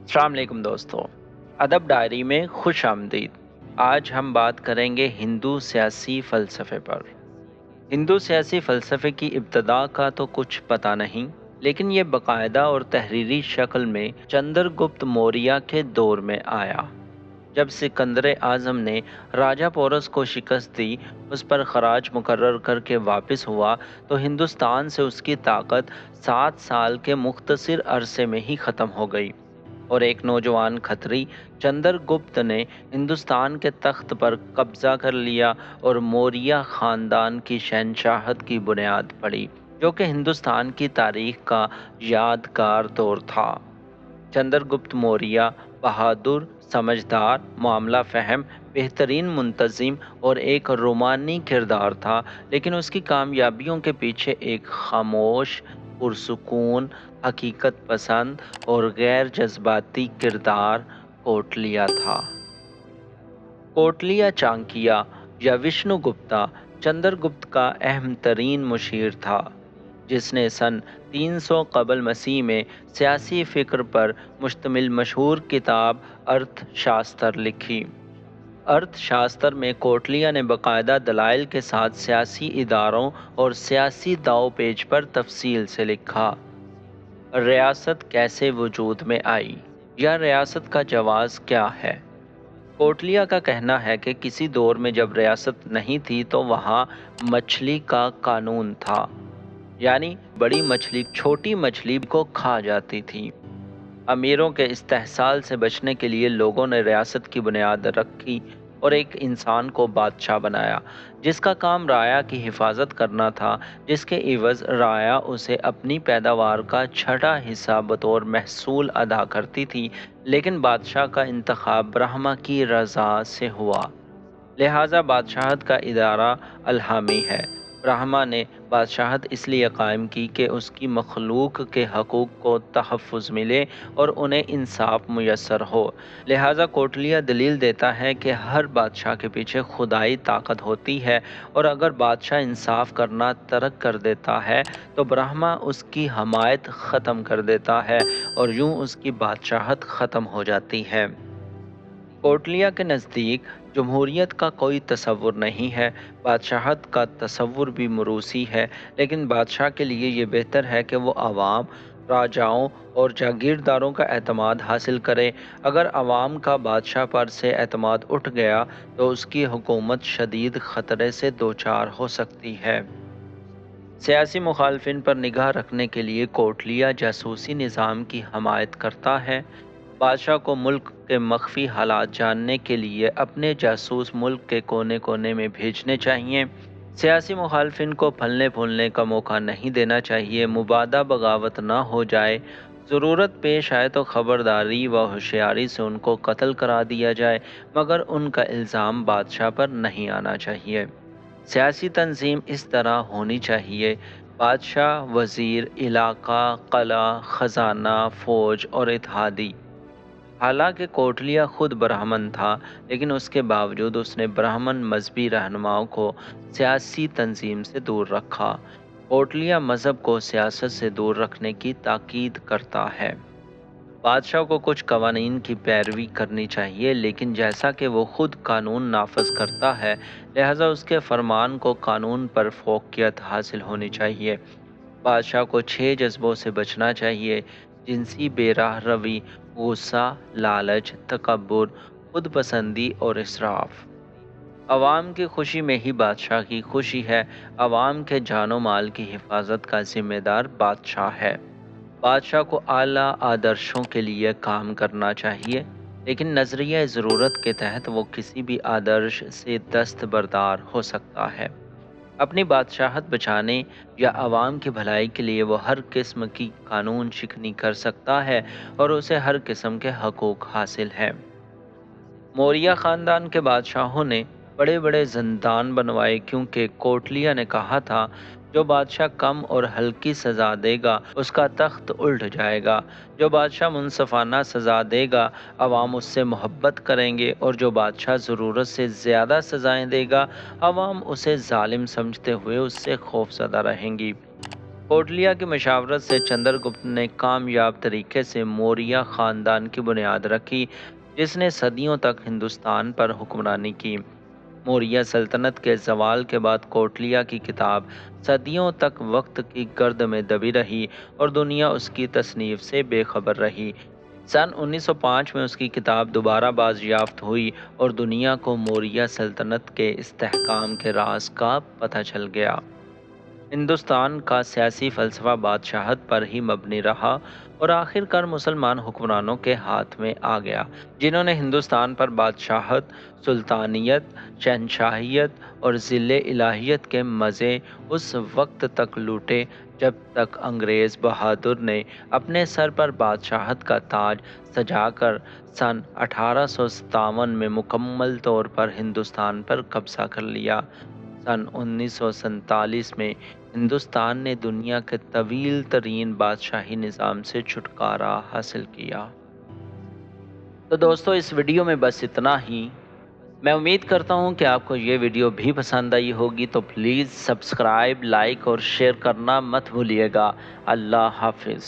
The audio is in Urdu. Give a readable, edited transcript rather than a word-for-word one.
السلام علیکم دوستو، ادب ڈائری میں خوش آمدید۔ آج ہم بات کریں گے ہندو سیاسی فلسفے پر۔ ہندو سیاسی فلسفے کی ابتدا کا تو کچھ پتہ نہیں، لیکن یہ باقاعدہ اور تحریری شکل میں چندر گپت موریہ کے دور میں آیا۔ جب سکندر اعظم نے راجہ پورس کو شکست دی، اس پر خراج مقرر کر کے واپس ہوا، تو ہندوستان سے اس کی طاقت 7 سال کے مختصر عرصے میں ہی ختم ہو گئی، اور ایک نوجوان کھتری چندر گپت نے ہندوستان کے تخت پر قبضہ کر لیا اور موریہ خاندان کی شہنشاہت کی بنیاد پڑی، جو کہ ہندوستان کی تاریخ کا یادگار دور تھا۔ چندر گپت موریہ بہادر، سمجھدار، معاملہ فہم، بہترین منتظم اور ایک رومانی کردار تھا، لیکن اس کی کامیابیوں کے پیچھے ایک خاموش، پرسکون، حقیقت پسند اور غیر جذباتی کردار کوٹلیہ تھا۔ کوٹلیہ چانکیہ یا وشنو گپتا چندر گپت کا اہم ترین مشیر تھا، جس نے سن 300 قبل مسیح میں سیاسی فکر پر مشتمل مشہور کتاب ارتھ شاستر لکھی۔ ارتھ شاستر میں کوٹلیہ نے باقاعدہ دلائل کے ساتھ سیاسی اداروں اور سیاسی داؤ پیچ پر تفصیل سے لکھا۔ ریاست کیسے وجود میں آئی، یا ریاست کا جواز کیا ہے؟ کوٹلیہ کا کہنا ہے کہ کسی دور میں جب ریاست نہیں تھی تو وہاں مچھلی کا قانون تھا، یعنی بڑی مچھلی چھوٹی مچھلی کو کھا جاتی تھی۔ امیروں کے استحصال سے بچنے کے لیے لوگوں نے ریاست کی بنیاد رکھی اور ایک انسان کو بادشاہ بنایا، جس کا کام رعایا کی حفاظت کرنا تھا، جس کے عوض رعایا اسے اپنی پیداوار کا چھٹا حصہ بطور محصول ادا کرتی تھی، لیکن بادشاہ کا انتخاب برہما کی رضا سے ہوا، لہذا بادشاہت کا ادارہ الہامی ہے۔ برہما نے بادشاہت اس لیے قائم کی کہ اس کی مخلوق کے حقوق کو تحفظ ملے اور انہیں انصاف میسر ہو۔ لہذا کوٹلیہ دلیل دیتا ہے کہ ہر بادشاہ کے پیچھے خدائی طاقت ہوتی ہے، اور اگر بادشاہ انصاف کرنا ترک کر دیتا ہے تو برہما اس کی حمایت ختم کر دیتا ہے، اور یوں اس کی بادشاہت ختم ہو جاتی ہے۔ کوٹلیہ کے نزدیک جمہوریت کا کوئی تصور نہیں ہے، بادشاہت کا تصور بھی موروثی ہے، لیکن بادشاہ کے لیے یہ بہتر ہے کہ وہ عوام، راجاؤں اور جاگیرداروں کا اعتماد حاصل کرے۔ اگر عوام کا بادشاہ پر سے اعتماد اٹھ گیا تو اس کی حکومت شدید خطرے سے دوچار ہو سکتی ہے۔ سیاسی مخالفین پر نگاہ رکھنے کے لیے کوٹلیہ جاسوسی نظام کی حمایت کرتا ہے۔ بادشاہ کو ملک کے مخفی حالات جاننے کے لیے اپنے جاسوس ملک کے کونے کونے میں بھیجنے چاہیے۔ سیاسی مخالفین کو پھلنے پھولنے کا موقع نہیں دینا چاہیے، مبادا بغاوت نہ ہو جائے، ضرورت پیش آئے تو خبرداری و ہوشیاری سے ان کو قتل کرا دیا جائے، مگر ان کا الزام بادشاہ پر نہیں آنا چاہیے۔ سیاسی تنظیم اس طرح ہونی چاہیے: بادشاہ، وزیر، علاقہ، قلعہ، خزانہ، فوج اور اتحادی۔ حالانکہ کوٹلیہ خود برہمن تھا، لیکن اس کے باوجود اس نے برہمن مذہبی رہنماؤں کو سیاسی تنظیم سے دور رکھا۔ کوٹلیہ مذہب کو سیاست سے دور رکھنے کی تاکید کرتا ہے۔ بادشاہ کو کچھ قوانین کی پیروی کرنی چاہیے، لیکن جیسا کہ وہ خود قانون نافذ کرتا ہے، لہذا اس کے فرمان کو قانون پر فوقیت حاصل ہونی چاہیے۔ بادشاہ کو 6 جذبوں سے بچنا چاہیے: جنسی بے راہ روی، غصہ، لالچ، تکبر، خود پسندی اور اسراف۔ عوام کی خوشی میں ہی بادشاہ کی خوشی ہے۔ عوام کے جان و مال کی حفاظت کا ذمہ دار بادشاہ ہے۔ بادشاہ کو اعلیٰ آدرشوں کے لیے کام کرنا چاہیے، لیکن نظریہ ضرورت کے تحت وہ کسی بھی آدرش سے دستبردار ہو سکتا ہے۔ اپنی بادشاہت بچانے یا عوام کی بھلائی کے لیے وہ ہر قسم کی قانون شکنی کر سکتا ہے، اور اسے ہر قسم کے حقوق حاصل ہیں۔ موریہ خاندان کے بادشاہوں نے بڑے بڑے زندان بنوائے، کیونکہ کوٹلیہ نے کہا تھا، جو بادشاہ کم اور ہلکی سزا دے گا اس کا تخت الٹ جائے گا۔ جو بادشاہ منصفانہ سزا دے گا عوام اس سے محبت کریں گے، اور جو بادشاہ ضرورت سے زیادہ سزائیں دے گا عوام اسے ظالم سمجھتے ہوئے اس سے خوفزدہ رہیں گی۔ کوٹلیا کی مشاورت سے چندر گپت نے کامیاب طریقے سے موریہ خاندان کی بنیاد رکھی، جس نے صدیوں تک ہندوستان پر حکمرانی کی۔ موریہ سلطنت کے زوال کے بعد کوٹلیا کی کتاب صدیوں تک وقت کی گرد میں دبی رہی اور دنیا اس کی تصنیف سے بے خبر رہی۔ سن 1905 میں اس کی کتاب دوبارہ بازیافت ہوئی اور دنیا کو موریہ سلطنت کے استحکام کے راز کا پتہ چل گیا۔ ہندوستان کا سیاسی فلسفہ بادشاہت پر ہی مبنی رہا اور آخر کار مسلمان حکمرانوں کے ہاتھ میں آ گیا، جنہوں نے ہندوستان پر بادشاہت، سلطانیت، شہنشاہیت اور ذل الہیت کے مزے اس وقت تک لوٹے جب تک انگریز بہادر نے اپنے سر پر بادشاہت کا تاج سجا کر سن 1857 میں مکمل طور پر ہندوستان پر قبضہ کر لیا۔ سن 1947 میں ہندوستان نے دنیا کے طویل ترین بادشاہی نظام سے چھٹکارا حاصل کیا۔ تو دوستو، اس ویڈیو میں بس اتنا ہی۔ میں امید کرتا ہوں کہ آپ کو یہ ویڈیو بھی پسند آئی ہوگی، تو پلیز سبسکرائب، لائک اور شیئر کرنا مت بھولیے گا۔ اللہ حافظ۔